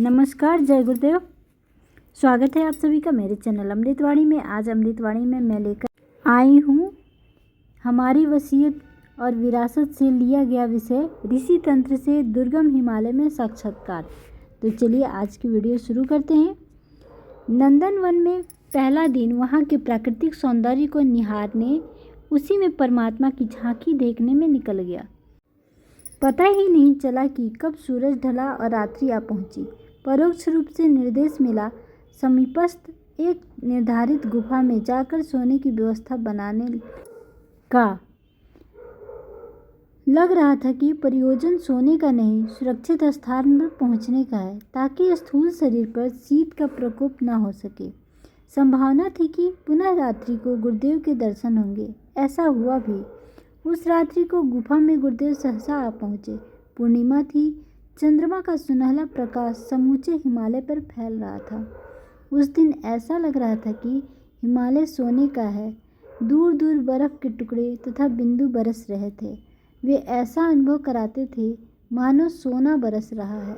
नमस्कार, जय गुरुदेव। स्वागत है आप सभी का मेरे चैनल अमृतवाणी में। आज अमृतवाणी में मैं लेकर आई हूँ हमारी वसीयत और विरासत से लिया गया विषय ऋषि तंत्र से दुर्गम हिमालय में साक्षात्कार। तो चलिए आज की वीडियो शुरू करते हैं। नंदनवन में पहला दिन वहाँ के प्राकृतिक सौंदर्य को निहारने, उसी में परमात्मा की झांकी देखने में निकल गया। पता ही नहीं चला कि कब सूरज ढला और रात्रि आ पहुंची। परोक्ष रूप से निर्देश मिला, समीपस्थ एक निर्धारित गुफा में जाकर सोने की व्यवस्था बनाने का। लग रहा था कि प्रयोजन सोने का नहीं, सुरक्षित स्थान पर पहुंचने का है, ताकि स्थूल शरीर पर शीत का प्रकोप न हो सके। संभावना थी कि पुनः रात्रि को गुरुदेव के दर्शन होंगे। ऐसा हुआ भी। उस रात्रि को गुफा में गुरुदेव सहसा आ पहुँचे। पूर्णिमा थी। चंद्रमा का सुनहला प्रकाश समूचे हिमालय पर फैल रहा था। उस दिन ऐसा लग रहा था कि हिमालय सोने का है। दूर दूर बर्फ के टुकड़े तथा बिंदु बरस रहे थे। वे ऐसा अनुभव कराते थे मानो सोना बरस रहा है।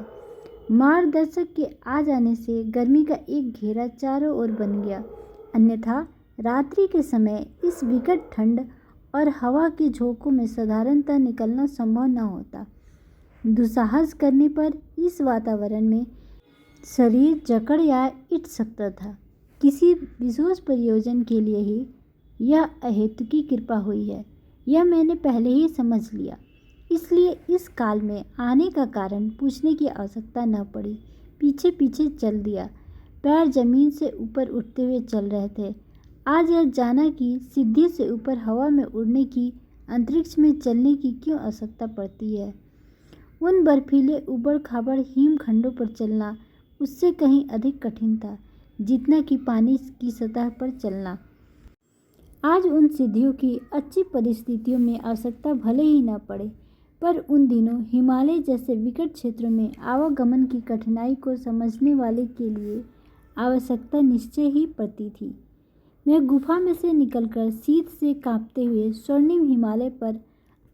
मार्गदर्शक के आ जाने से गर्मी का एक घेरा चारों ओर बन गया। अन्यथा रात्रि के समय इस विकट ठंड और हवा के झोंकों में साधारणतः निकलना संभव न होता। दुस्साहस करने पर इस वातावरण में शरीर जकड़ या इट सकता था। किसी विशेष प्रयोजन के लिए ही यह अहेतुकी कृपा हुई है, यह मैंने पहले ही समझ लिया। इसलिए इस काल में आने का कारण पूछने की आवश्यकता न पड़ी। पीछे पीछे चल दिया। पैर जमीन से ऊपर उठते हुए चल रहे थे। आज यह जाना कि सिद्धि से ऊपर हवा में उड़ने की, अंतरिक्ष में चलने की क्यों आवश्यकता पड़ती है। उन बर्फीले उबड़ खाबड़ हिमखंडों पर चलना उससे कहीं अधिक कठिन था जितना कि पानी की सतह पर चलना। आज उन सिद्धियों की अच्छी परिस्थितियों में आवश्यकता भले ही न पड़े, पर उन दिनों हिमालय जैसे विकट क्षेत्रों में आवागमन की कठिनाई को समझने वाले के लिए आवश्यकता निश्चय ही पड़ती थी। मैं गुफा में से निकलकर शीत से कांपते हुए स्वर्णिम हिमालय पर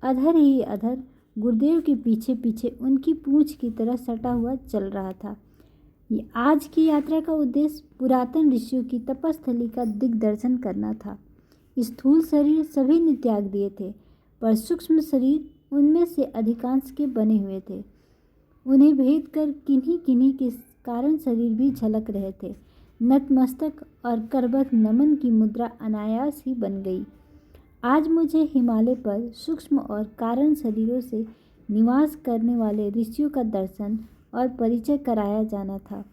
अधर ही अधर गुरुदेव के पीछे पीछे उनकी पूंछ की तरह सटा हुआ चल रहा था। ये आज की यात्रा का उद्देश्य पुरातन ऋषियों की तपस्थली का दिग्दर्शन करना था। स्थूल शरीर सभी ने त्याग दिए थे, पर सूक्ष्म शरीर उनमें से अधिकांश के बने हुए थे। उन्हें भेद कर किन्हीं किन्हीं के कारण शरीर भी झलक रहे थे। नतमस्तक और करबद्ध नमन की मुद्रा अनायास ही बन गई। आज मुझे हिमालय पर सूक्ष्म और कारण शरीरों से निवास करने वाले ऋषियों का दर्शन और परिचय कराया जाना था।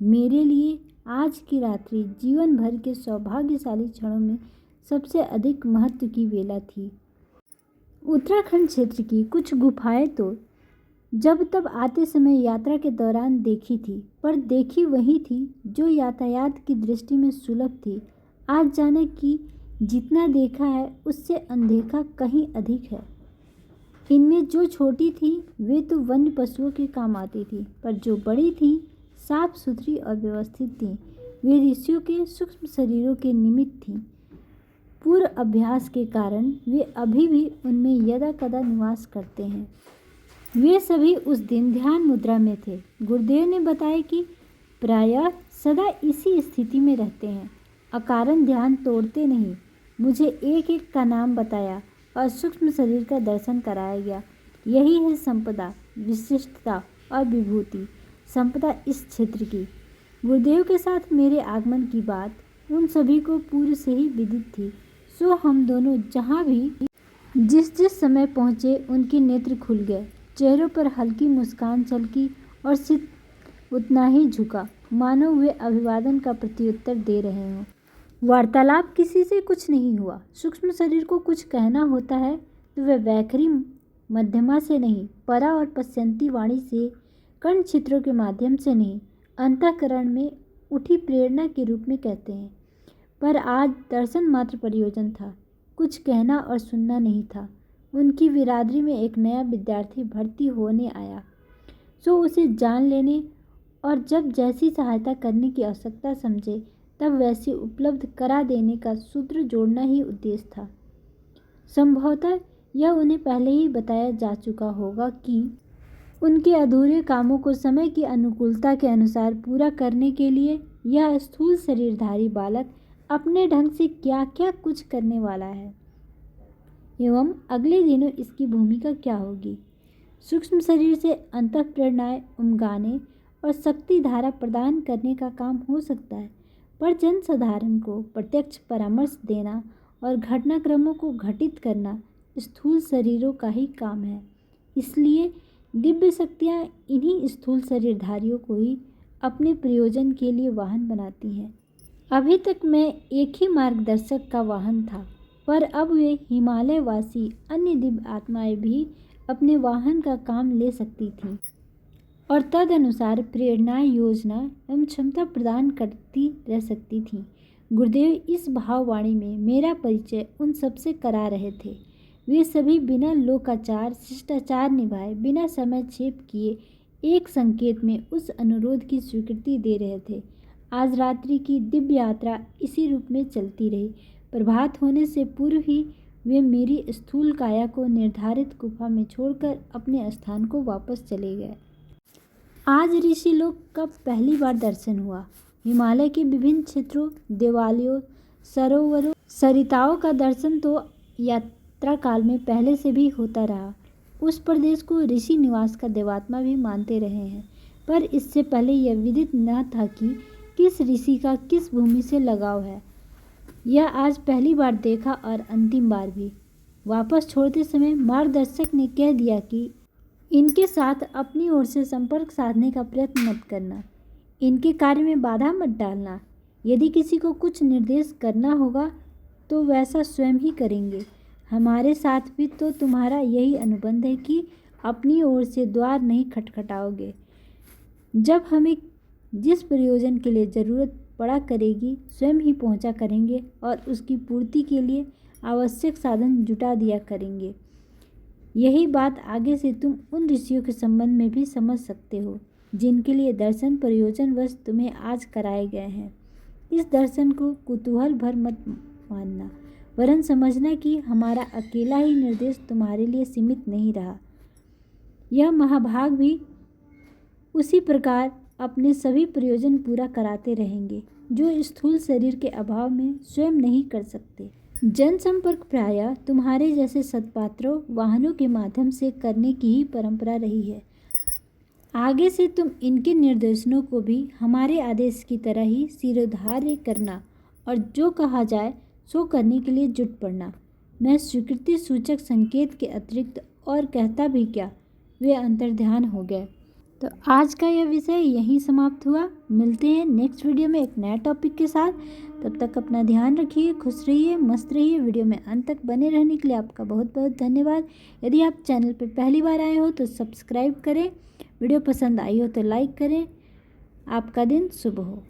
मेरे लिए आज की रात्रि जीवन भर के सौभाग्यशाली क्षणों में सबसे अधिक महत्व की वेला थी। उत्तराखंड क्षेत्र की कुछ गुफाएं तो जब तब आते समय यात्रा के दौरान देखी थी, पर देखी वही थी जो यातायात की दृष्टि में सुलभ थी। आज जाने कि जितना देखा है उससे अनदेखा कहीं अधिक है। इनमें जो छोटी थी वे तो वन्य पशुओं के काम आती थी, पर जो बड़ी थी, साफ सुथरी और व्यवस्थित थी, वे ऋषियों के सूक्ष्म शरीरों के निमित्त थीं। पूर्व अभ्यास के कारण वे अभी भी उनमें यदा कदा निवास करते हैं। वे सभी उस दिन ध्यान मुद्रा में थे। गुरुदेव ने बताया कि प्रायः सदा इसी स्थिति में रहते हैं, अकारण ध्यान तोड़ते नहीं। मुझे एक एक का नाम बताया और सूक्ष्म शरीर का दर्शन कराया गया। यही है संपदा, विशिष्टता और विभूति। संपदा इस क्षेत्र की। गुरुदेव के साथ मेरे आगमन की बात उन सभी को पूर्व से ही विदित थी। सो हम दोनों जहाँ भी जिस समय पहुँचे उनके नेत्र खुल गए। चेहरों पर हल्की मुस्कान छलकी और सिर उतना ही झुका, मानो वे अभिवादन का प्रत्युत्तर दे रहे हों। वार्तालाप किसी से कुछ नहीं हुआ। सूक्ष्म शरीर को कुछ कहना होता है तो वह वैखरी मध्यमा से नहीं, परा और पश्यंती वाणी से, कर्ण चित्रों के माध्यम से नहीं, अंतःकरण में उठी प्रेरणा के रूप में कहते हैं। पर आज दर्शन मात्र प्रयोजन था, कुछ कहना और सुनना नहीं था। उनकी बिरादरी में एक नया विद्यार्थी भर्ती होने आया, सो उसे जान लेने और जब जैसी सहायता करने की आवश्यकता समझे तब वैसे उपलब्ध करा देने का सूत्र जोड़ना ही उद्देश्य था। संभवतः यह उन्हें पहले ही बताया जा चुका होगा कि उनके अधूरे कामों को समय की अनुकूलता के अनुसार पूरा करने के लिए यह स्थूल शरीरधारी बालक अपने ढंग से क्या क्या कुछ करने वाला है एवं अगले दिनों इसकी भूमिका क्या होगी। सूक्ष्म शरीर से अंतःप्रेरणाएं उमगाने और शक्ति धारा प्रदान करने का काम हो सकता है, पर जनसाधारण को प्रत्यक्ष परामर्श देना और घटनाक्रमों को घटित करना स्थूल शरीरों का ही काम है। इसलिए दिव्य शक्तियाँ इन्हीं स्थूल शरीरधारियों को ही अपने प्रयोजन के लिए वाहन बनाती हैं। अभी तक मैं एक ही मार्गदर्शक का वाहन था, पर अब वे हिमालयवासी अन्य दिव्य आत्माएं भी अपने वाहन का काम ले सकती थीं और तदनुसार प्रेरणा, योजना एवं क्षमता प्रदान करती रह सकती थीं। गुरुदेव इस भाववाणी में मेरा परिचय उन सबसे करा रहे थे। वे सभी बिना लोकाचार शिष्टाचार निभाए, बिना समय छेप किए एक संकेत में उस अनुरोध की स्वीकृति दे रहे थे। आज रात्रि की दिव्य यात्रा इसी रूप में चलती रही। प्रभात होने से पूर्व ही वे मेरी स्थूल काया को निर्धारित गुफा में छोड़कर अपने स्थान को वापस चले गए। आज ऋषि लोक का पहली बार दर्शन हुआ। हिमालय के विभिन्न क्षेत्रों, देवालयों, सरोवरों, सरिताओं का दर्शन तो यात्रा काल में पहले से भी होता रहा। उस प्रदेश को ऋषि निवास का देवात्मा भी मानते रहे हैं, पर इससे पहले यह विदित न था कि किस ऋषि का किस भूमि से लगाव है। यह आज पहली बार देखा और अंतिम बार भी। वापस छोड़ते समय मार्गदर्शक ने कह दिया कि इनके साथ अपनी ओर से संपर्क साधने का प्रयत्न मत करना, इनके कार्य में बाधा मत डालना। यदि किसी को कुछ निर्देश करना होगा तो वैसा स्वयं ही करेंगे। हमारे साथ भी तो तुम्हारा यही अनुबंध है कि अपनी ओर से द्वार नहीं खटखटाओगे। जब हमें जिस प्रयोजन के लिए ज़रूरत पड़ा करेगी स्वयं ही पहुंचा करेंगे और उसकी पूर्ति के लिए आवश्यक साधन जुटा दिया करेंगे। यही बात आगे से तुम उन ऋषियों के संबंध में भी समझ सकते हो जिनके लिए दर्शन प्रयोजनवश तुम्हें आज कराए गए हैं। इस दर्शन को कुतूहल भर मत मानना, वरन समझना कि हमारा अकेला ही निर्देश तुम्हारे लिए सीमित नहीं रहा। यह महाभाग भी उसी प्रकार अपने सभी प्रयोजन पूरा कराते रहेंगे जो स्थूल शरीर के अभाव में स्वयं नहीं कर सकते। जनसंपर्क प्रायः तुम्हारे जैसे सत्पात्रों, वाहनों के माध्यम से करने की ही परंपरा रही है। आगे से तुम इनके निर्देशनों को भी हमारे आदेश की तरह ही शिरोधार्य करना और जो कहा जाए सो करने के लिए जुट पड़ना। मैं स्वीकृति सूचक संकेत के अतिरिक्त और कहता भी क्या, वे अंतर्ध्यान हो गए। तो आज का यह विषय यहीं समाप्त हुआ। मिलते हैं नेक्स्ट वीडियो में एक नया टॉपिक के साथ। तब तक अपना ध्यान रखिए, खुश रहिए, मस्त रहिए। वीडियो में अंत तक बने रहने के लिए आपका बहुत बहुत धन्यवाद। यदि आप चैनल पर पहली बार आए हो तो सब्सक्राइब करें, वीडियो पसंद आई हो तो लाइक करें। आपका दिन शुभ हो।